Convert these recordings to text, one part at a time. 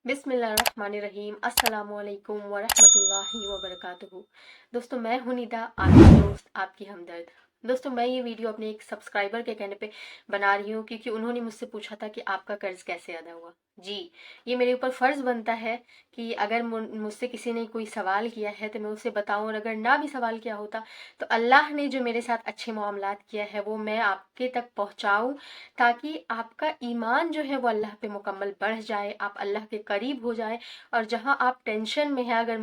बिस्मिल्लाहिर्रहमानिर्रहीम अस्सलाम वालेकुम वरहमतुल्लाहि वबरकातुहू। दोस्तों मैं हूं निदा, आपकी दोस्त, आपकी हमदर्द। दोस्तों मैं ये वीडियो अपने एक सब्सक्राइबर के कहने पे बना रही हूँ क्योंकि उन्होंने मुझसे पूछा था कि आपका कर्ज कैसे अदा हुआ। जी, ये मेरे ऊपर फ़र्ज़ बनता है कि अगर मुझसे किसी ने कोई सवाल किया है तो मैं उसे बताऊँ, और अगर ना भी सवाल किया होता तो अल्लाह ने जो मेरे साथ अच्छे मामलात किया है वो मैं आपके तक पहुँचाऊँ, ताकि आपका ईमान जो है वो अल्लाह पे मुकम्मल बढ़ जाए, आप अल्लाह के करीब हो जाए। और जहाँ आप टेंशन में हैं, अगर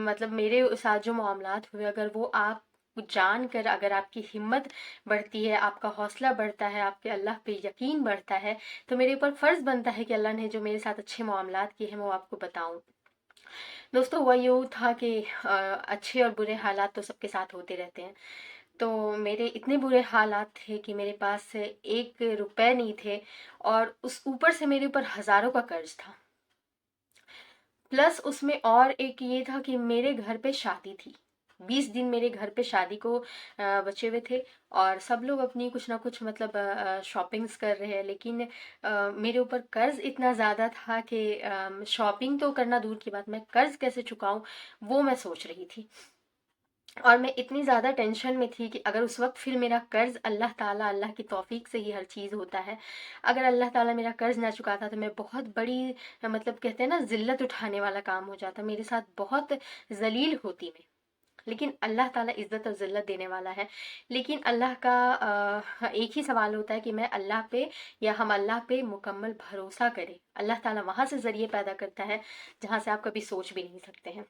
मतलब मेरे साथ जो मामलात हुए, अगर वो आप जान कर अगर आपकी हिम्मत बढ़ती है, आपका हौसला बढ़ता है, आपके अल्लाह पे यकीन बढ़ता है, तो मेरे ऊपर फ़र्ज़ बनता है कि अल्लाह ने जो मेरे साथ अच्छे मामलात किए हैं वो आपको बताऊं। दोस्तों हुआ यूँ था कि अच्छे और बुरे हालात तो सबके साथ होते रहते हैं। तो मेरे इतने बुरे हालात थे कि मेरे पास 1 रुपए नहीं थे, और उस ऊपर से मेरे ऊपर हज़ारों का कर्ज था। प्लस उसमें और एक ये था कि मेरे घर पे शादी थी। 20 दिन मेरे घर पे शादी को बचे हुए थे, और सब लोग अपनी कुछ ना कुछ मतलब शॉपिंग्स कर रहे हैं, लेकिन मेरे ऊपर कर्ज इतना ज़्यादा था कि शॉपिंग तो करना दूर की बात, मैं कर्ज कैसे चुकाऊं वो मैं सोच रही थी। और मैं इतनी ज़्यादा टेंशन में थी कि अगर उस वक़्त फिर मेरा कर्ज़, अल्लाह ताला, अल्लाह की तौफ़ीक से ही हर चीज़ होता है। अगर अल्लाह ताला मेरा कर्ज़ ना चुकाता तो मैं बहुत बड़ी मतलब कहते हैं ना ज़िल्लत उठाने वाला काम हो जाता, मेरे साथ बहुत ज़लील होती मैं। लेकिन अल्लाह ताला इज़्ज़त और ज़िल्लत देने वाला है। लेकिन अल्लाह का एक ही सवाल होता है कि मैं अल्लाह पे, या हम अल्लाह पे मुकम्मल भरोसा करें। अल्लाह ताला वहाँ से ज़रिए पैदा करता है जहाँ से आप कभी सोच भी नहीं सकते हैं।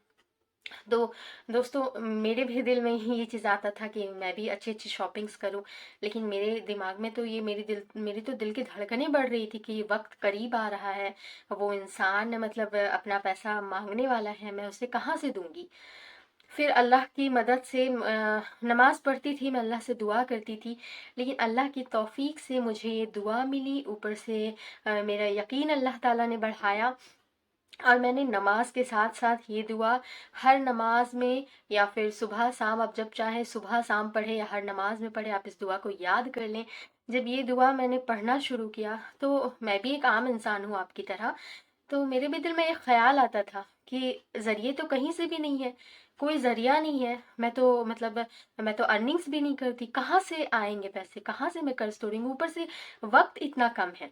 तो दोस्तों मेरे भी दिल में ही ये चीज़ आता था कि मैं भी अच्छी अच्छी शॉपिंग्स करूं, लेकिन मेरे दिमाग में तो ये मेरी तो दिल की धड़कनें बढ़ रही थी कि ये वक्त करीब आ रहा है, वो इंसान मतलब अपना पैसा मांगने वाला है, मैं उसे कहाँ से दूंगी। फिर अल्लाह की मदद से नमाज पढ़ती थी, मैं अल्लाह से दुआ करती थी, लेकिन अल्लाह की तौफीक से मुझे ये दुआ मिली, ऊपर से मेरा यकीन अल्लाह ताला ने बढ़ाया। और मैंने नमाज के साथ साथ ये दुआ हर नमाज में, या फिर सुबह शाम, आप जब चाहे सुबह शाम पढ़े या हर नमाज में पढ़े, आप इस दुआ को याद कर लें। जब ये दुआ मैंने पढ़ना शुरू किया तो मैं भी एक आम इंसान हूँ आपकी तरह, तो मेरे भी दिल में एक ख्याल आता था कि ज़रिए तो कहीं से भी नहीं है, कोई ज़रिया नहीं है, मैं तो मतलब मैं तो अर्निंग्स भी नहीं करती, कहाँ से आएंगे पैसे, कहाँ से मैं कर्ज तोड़ूंगी, ऊपर से वक्त इतना कम है।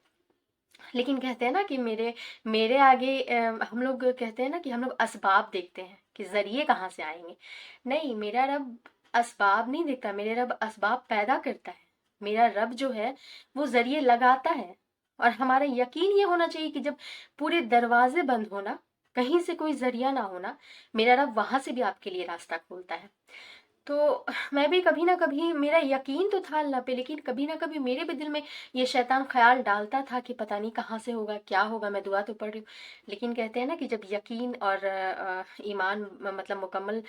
लेकिन कहते हैं ना कि मेरे मेरे आगे हम लोग कहते हैं ना कि हम लोग असबाब देखते हैं कि जरिए कहाँ से आएंगे। नहीं, मेरा रब असबाब नहीं देखता, मेरे रब असबाब पैदा करता है। मेरा रब जो है वो जरिए लगाता है। और हमारा यकीन ये होना चाहिए कि जब पूरे दरवाजे बंद होना, कहीं से कोई जरिया ना होना, मेरा रब वहां से भी आपके लिए रास्ता खोलता है। तो मैं भी कभी ना कभी, मेरा यकीन तो था अल्लाह पे, लेकिन कभी ना कभी मेरे भी दिल में ये शैतान ख्याल डालता था कि पता नहीं कहाँ से होगा, क्या होगा, मैं दुआ तो पढ़ रही हूँ। लेकिन कहते हैं ना कि जब यकीन और ईमान मतलब मुकम्मल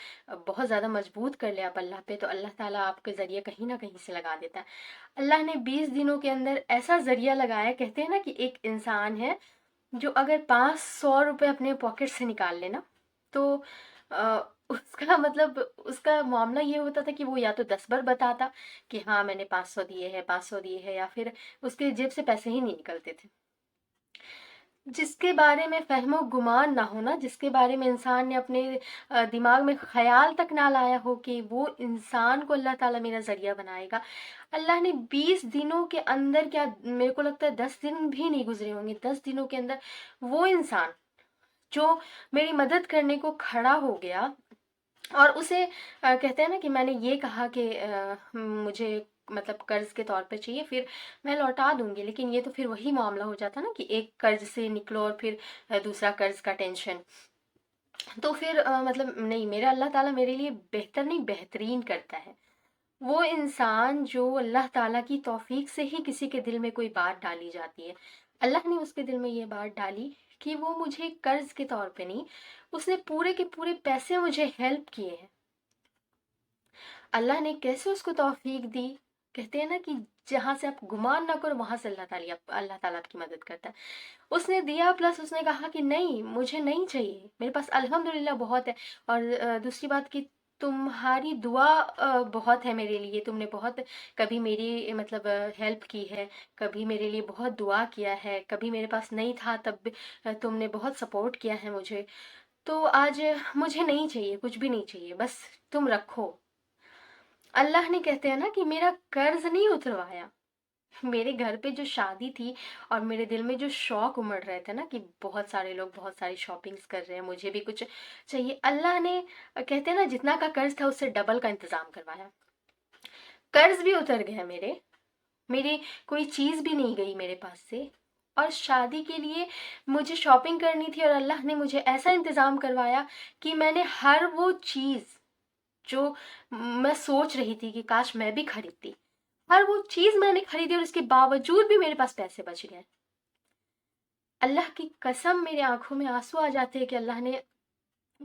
बहुत ज़्यादा मजबूत कर ले आप अल्लाह पे, तो अल्लाह ताला आपके ज़रिए कहीं ना कहीं से लगा देता है। अल्लाह ने 20 दिनों के अंदर ऐसा ज़रिया लगाया। कहते हैं ना कि एक इंसान है जो अगर 500 रुपये अपने पॉकेट से निकाल लेना, तो उसका मतलब उसका मामला ये होता था कि वो या तो 10 बार बताता कि हाँ मैंने 500 दिए हैं, 500 दिए हैं, या फिर उसके जेब से पैसे ही नहीं निकलते थे। जिसके बारे में फहमो गुमान ना होना, जिसके बारे में इंसान ने अपने दिमाग में ख्याल तक ना लाया हो कि वो इंसान को अल्लाह ताला मेरा जरिया बनाएगा। अल्लाह ने 20 दिनों के अंदर, क्या मेरे को लगता है 10 दिन भी नहीं गुजरे होंगे, 10 दिनों के अंदर वो इंसान जो मेरी मदद करने को खड़ा हो गया, और उसे कहते हैं ना कि मैंने ये कहा कि मुझे मतलब कर्ज के तौर पे चाहिए, फिर मैं लौटा दूंगी, लेकिन ये तो फिर वही मामला हो जाता ना कि एक कर्ज से निकलो और फिर दूसरा कर्ज का टेंशन। तो फिर मतलब नहीं, मेरा अल्लाह ताला मेरे लिए बेहतर नहीं बेहतरीन करता है। वो इंसान जो अल्लाह ताला की तौफीक से ही किसी के दिल में कोई बात डाली जाती है, अल्लाह ने उसके दिल में ये बात डाली कि वो मुझे कर्ज के तौर पे नहीं, उसने पूरे के पूरे पैसे मुझे हेल्प किए हैं। अल्लाह ने कैसे उसको तौफीक दी। कहते हैं ना कि जहां से आप गुमान ना करो वहां से अल्लाह ताला आपकी मदद करता है। उसने दिया, प्लस उसने कहा कि नहीं मुझे नहीं चाहिए, मेरे पास अल्हम्दुलिल्लाह बहुत है। और दूसरी बात की तुम्हारी दुआ बहुत है मेरे लिए, तुमने बहुत कभी मेरी मतलब हेल्प की है, कभी मेरे लिए बहुत दुआ किया है, कभी मेरे पास नहीं था तब भी तुमने बहुत सपोर्ट किया है मुझे। तो आज मुझे नहीं चाहिए, कुछ भी नहीं चाहिए, बस तुम रखो। अल्लाह ने कहते हैं ना कि मेरा कर्ज नहीं उतरवाया। मेरे घर पे जो शादी थी और मेरे दिल में जो शौक उमड़ रहे थे ना कि बहुत सारे लोग बहुत सारी शॉपिंग्स कर रहे हैं, मुझे भी कुछ चाहिए, अल्लाह ने कहते हैं ना जितना का कर्ज था उससे डबल का इंतजाम करवाया। कर्ज भी उतर गया मेरे, मेरी कोई चीज भी नहीं गई मेरे पास से। और शादी के लिए मुझे शॉपिंग करनी थी और अल्लाह ने मुझे ऐसा इंतजाम करवाया कि मैंने हर वो चीज जो मैं सोच रही थी कि काश मैं भी खरीदती, हर वो चीज मैंने खरीदी और उसके बावजूद भी मेरे पास पैसे बच गए। अल्लाह की कसम मेरे आंखों में आंसू आ जाते हैं कि अल्लाह ने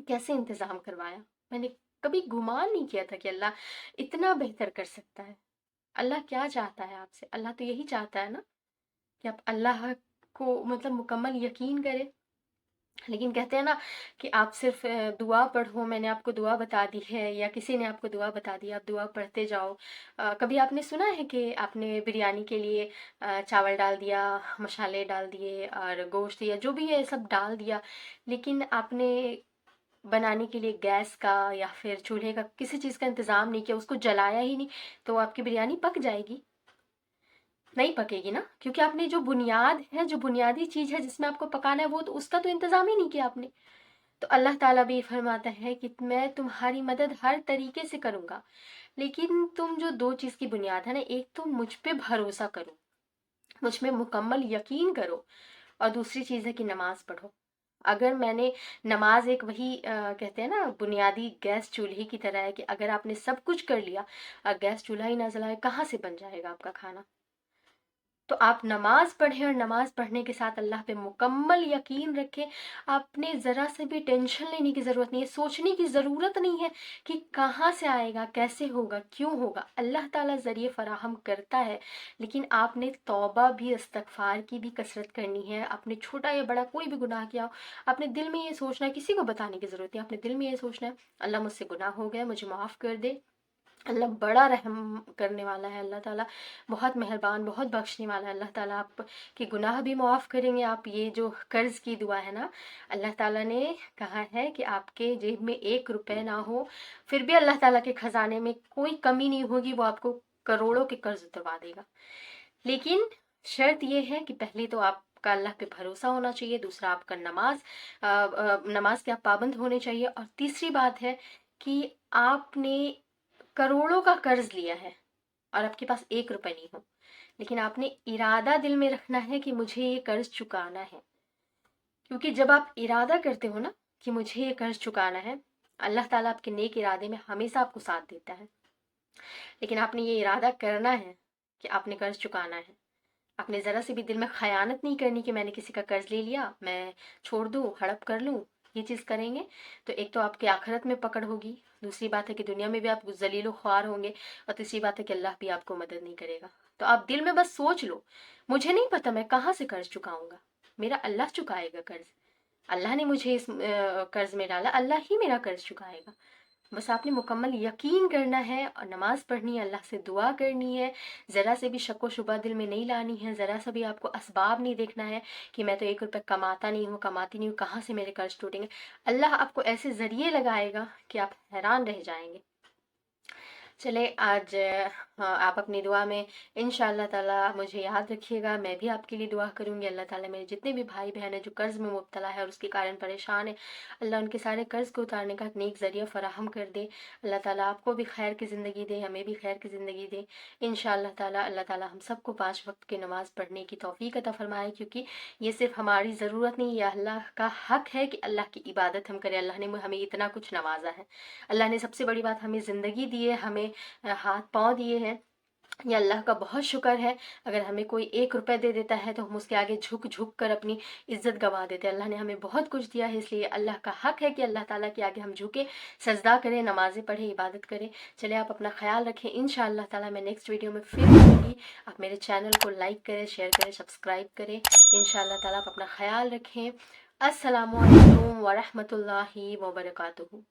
कैसे इंतजाम करवाया। मैंने कभी गुमान नहीं किया था कि अल्लाह इतना बेहतर कर सकता है। अल्लाह क्या चाहता है आपसे? अल्लाह तो यही चाहता है ना कि आप अल्लाह को मतलब मुकम्मल यकीन करें। लेकिन कहते हैं ना कि आप सिर्फ दुआ पढ़ो, मैंने आपको दुआ बता दी है या किसी ने आपको दुआ बता दी, आप दुआ पढ़ते जाओ। कभी आपने सुना है कि आपने बिरयानी के लिए चावल डाल दिया, मसाले डाल दिए और गोश्त या जो भी है सब डाल दिया, लेकिन आपने बनाने के लिए गैस का या फिर चूल्हे का किसी चीज़ का इंतज़ाम नहीं किया, उसको जलाया ही नहीं, तो आपकी बिरयानी पक जाएगी? नहीं पकेगी ना, क्योंकि आपने जो बुनियाद है, जो बुनियादी चीज है जिसमें आपको पकाना है, वो तो उसका तो इंतजाम ही नहीं किया आपने। तो अल्लाह ताला भी फरमाता है कि मैं तुम्हारी मदद हर तरीके से करूंगा, लेकिन तुम जो दो चीज की बुनियाद है ना, एक तो मुझ पे भरोसा करो, मुझ में मुकम्मल यकीन करो, और दूसरी चीज है कि नमाज पढ़ो। अगर मैंने नमाज एक वही कहते हैं ना बुनियादी गैस चूल्हे की तरह है कि अगर आपने सब कुछ कर लिया और गैस चूल्हा ही ना जलाए, कहाँ से बन जाएगा आपका खाना? तो आप नमाज पढ़ें और नमाज पढ़ने के साथ अल्लाह पे मुकम्मल यकीन रखें। आपने ज़रा से भी टेंशन लेने की ज़रूरत नहीं है, सोचने की ज़रूरत नहीं है कि कहाँ से आएगा, कैसे होगा, क्यों होगा। अल्लाह ताला ज़रिए फ़राहम करता है, लेकिन आपने तौबा भी, इस्तगफार की भी कसरत करनी है। आपने छोटा या बड़ा कोई भी गुनाह किया हो, आपने दिल में ये सोचना है, किसी को बताने की ज़रूरत नहीं, आपने दिल में ये सोचना है अल्लाह मुझसे गुनाह हो गया, मुझे माफ़ कर दे। अल्लाह बड़ा रहम करने वाला है, अल्लाह ताला बहुत मेहरबान, बहुत बख्शने वाला है। अल्लाह ताला आपके गुनाह भी माफ़ करेंगे। आप ये जो कर्ज़ की दुआ है ना, अल्लाह ताला ने कहा है कि आपके जेब में 1 रुपए ना हो, फिर भी अल्लाह ताला के ख़जाने में कोई कमी नहीं होगी, वो आपको करोड़ों के कर्ज़ उतरवा देगा। लेकिन शर्त ये है कि पहले तो आपका अल्लाह पे भरोसा होना चाहिए, दूसरा आपका नमाज के आप पाबंद होने चाहिए, और तीसरी बात है कि आपने करोड़ों का कर्ज लिया है और आपके पास 1 रुपए नहीं हो, लेकिन आपने इरादा दिल में रखना है कि मुझे ये कर्ज चुकाना है। क्योंकि जब आप इरादा करते हो ना कि मुझे ये कर्ज चुकाना है, अल्लाह ताला आपके नेक इरादे में हमेशा आपको साथ देता है। लेकिन आपने ये इरादा करना है कि आपने कर्ज चुकाना है। आपने ज़रा सी भी दिल में खयानत नहीं करनी कि मैंने किसी का कर्ज ले लिया, मैं छोड़ दूँ, हड़प कर लूँ। ये चीज़ करेंगे तो एक तो आपकी आखिरत में पकड़ होगी, दूसरी बात है कि दुनिया में भी आप जलीलो ख्वार होंगे, और तीसरी बात है कि अल्लाह भी आपको मदद नहीं करेगा। तो आप दिल में बस सोच लो, मुझे नहीं पता मैं कहाँ से कर्ज चुकाऊंगा, मेरा अल्लाह चुकाएगा कर्ज। अल्लाह ने मुझे इस कर्ज में डाला, अल्लाह ही मेरा कर्ज चुकाएगा। बस आपने मुकम्मल यकीन करना है और नमाज पढ़नी है, अल्लाह से दुआ करनी है, ज़रा से भी शक व शुबा दिल में नहीं लानी है, ज़रा सा भी आपको असबाब नहीं देखना है कि मैं तो 1 रुपये कमाता नहीं हूँ, कमाती नहीं हूँ, कहाँ से मेरे कर्ज टूटेंगे। अल्लाह आपको ऐसे ज़रिए लगाएगा कि आप हैरान रह जाएंगे। चले आज हाँ, आप अपनी दुआ में इंशाअल्लाह ताला मुझे याद रखिएगा, मैं भी आपके लिए दुआ करूंगी। अल्लाह ताला मेरे जितने भी भाई बहन हैं जो कर्ज में मुब्तला है और उसके कारण परेशान है, अल्लाह उनके सारे कर्ज को उतारने का एक नेक ज़रिया फ़राहम कर दे। अल्लाह ताला आपको भी खैर की ज़िंदगी दे, हमें भी खैर की ज़िंदगी दे इंशाअल्लाह ताला। अल्लाह ताला हम सबको 5 वक्त की नमाज़ पढ़ने की तौफ़ीक अता फ़रमाए, क्योंकि ये सिर्फ हमारी ज़रूरत नहीं, ये अल्लाह का हक है कि अल्लाह की इबादत हम करें। अल्लाह ने हमें इतना कुछ नवाजा है, अल्लाह ने सबसे बड़ी बात हमें ज़िंदगी दी है, हमें हाथ पाँव दिए हैं। ये अल्लाह का बहुत शुक्र है। अगर हमें कोई 1 रुपए दे देता है तो हम उसके आगे झुक झुक कर अपनी इज्जत गंवा देते हैं। अल्लाह ने हमें बहुत कुछ दिया है, इसलिए अल्लाह का हक है कि अल्लाह ताला के आगे हम झुके, सजदा करें, नमाजें पढ़ें, इबादत करें। चले आप अपना ख्याल रखें, इंशाअल्लाह ताला मैं नेक्स्ट वीडियो में फिर मिलूंगी। आप मेरे चैनल को लाइक करें, शेयर करें, सब्सक्राइब करें। इंशाअल्लाह ताला आप अपना ख्याल रखें। अस्सलामु अलैकुम व रहमतुल्लाहि व बरकातुहू।